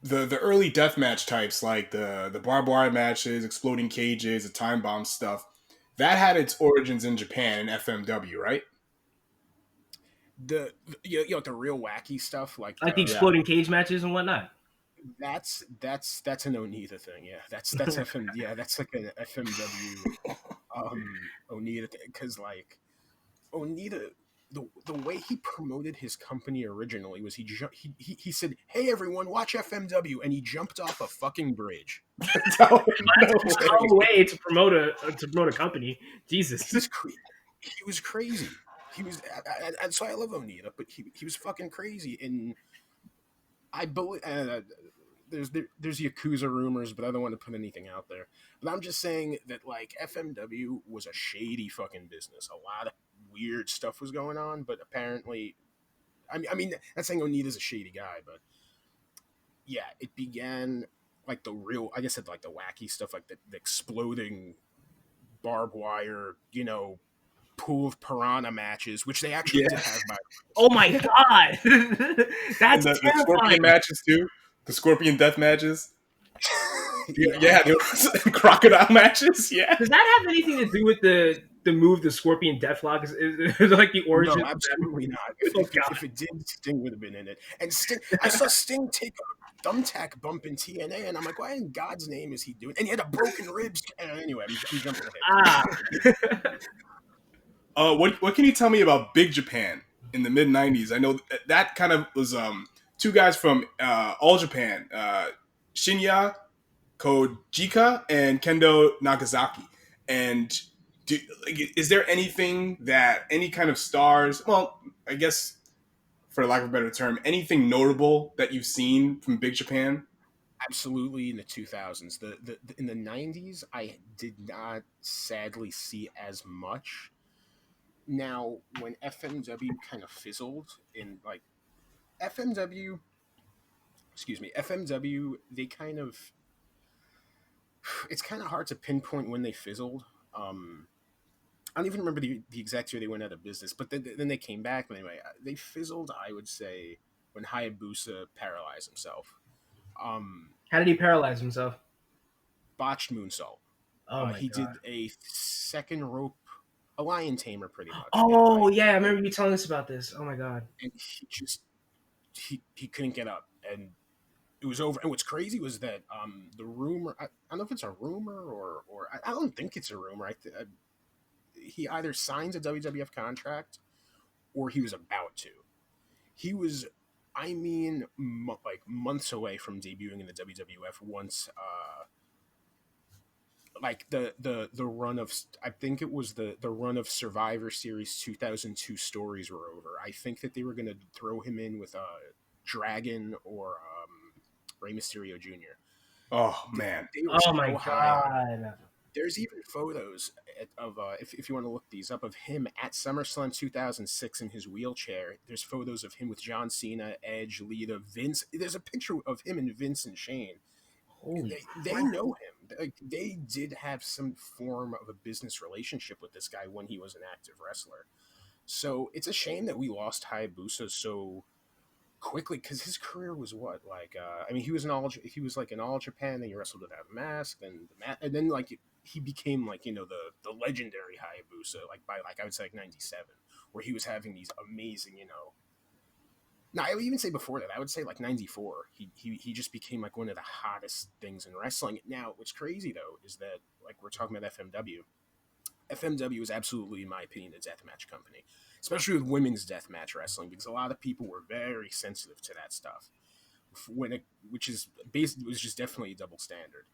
the early deathmatch types, like the barbed wire matches, exploding cages, the time bomb stuff, that had its origins in Japan in FMW, right? The real wacky stuff like Like the Yeah. exploding cage matches and whatnot. that's an Onita thing. Yeah, that's FM. Yeah, that's like an FMW Onita thing because like Onita. The way he promoted his company originally was he said, "Hey everyone, watch FMW," and he jumped off a fucking bridge. No, no That's a way. hell way to promote a company. He Jesus. was he was crazy. He was, and so I love Onita, but he was fucking crazy. And I believe there's Yakuza rumors, but I don't want to put anything out there. But I'm just saying that like FMW was a shady fucking business. A lot of weird stuff was going on, but apparently, I mean, not saying Onita's a shady guy, but yeah, it began like the real, I guess, it like the wacky stuff, like the exploding barbed wire, pool of piranha matches, which they actually Yeah, did have by Oh my god. and That's the scorpion terrifying. matches too, the scorpion death matches. yeah. Yeah, there was crocodile matches. Yeah, Does that have anything to do with the move, the Scorpion Deathlock? Is like the origin No, of that? absolutely not. Oh god. If it did, Sting would have been in it. And Sting, I saw Sting take a thumbtack bump in TNA, and I'm like, why in God's name is he doing? And he had a broken ribs. Anyway, I'm jumping Ah. ahead. what can you tell me about Big Japan in the mid '90s? I know that kind of was two guys from All Japan, Shinya Kojika and Kendo Nagasaki. And is there anything that any kind of stars? Well, I guess for lack of a better term, anything notable that you've seen from Big Japan? Absolutely in the 2000s. In the 90s, I did not sadly see as much. Now, when FMW kind of fizzled in like FMW, excuse me, FMW, they kind of it's kind of hard to pinpoint when they fizzled. I don't even remember the exact year they went out of business, but then they came back. But anyway, they fizzled, I would say, when Hayabusa paralyzed himself. Um, How did he paralyze himself? Botched moonsault. Oh my He god. did a second rope, a lion tamer, pretty much, and Oh like, yeah, I remember you telling us about this. Oh my god. and he couldn't get up, and it was over. And what's crazy was that the rumor, I don't know if it's a rumor or I don't think it's a rumor. He either signs a WWF contract or he was about to. He was, I mean, like months away from debuting in the WWF once, like the run of, I think it was the run of Survivor Series 2002 stories were over. I think that they were going to throw him in with Dragon or Rey Mysterio Jr. Oh man, They were Oh my so high on. god. There's even photos of if you want to look these up, of him at SummerSlam 2006 in his wheelchair. There's photos of him with John Cena, Edge, Lita, Vince. There's a picture of him and Vince and Shane. Holy They know him. Like, they did have some form of a business relationship with this guy when he was an active wrestler. So it's a shame that we lost Hayabusa so quickly, because his career was what, like, I mean, he was like an All Japan, then he wrestled without a mask, and then like he became like, the legendary Hayabusa, like by, like, I would say like 97, where he was having these amazing, no, I would even say before that, I would say like 94, he just became like one of the hottest things in wrestling. Now what's crazy though is that, like, we're talking about FMW is absolutely, in my opinion, a deathmatch company, especially with women's deathmatch wrestling, because a lot of people were very sensitive to that stuff. Which is basically, was just definitely a double standard.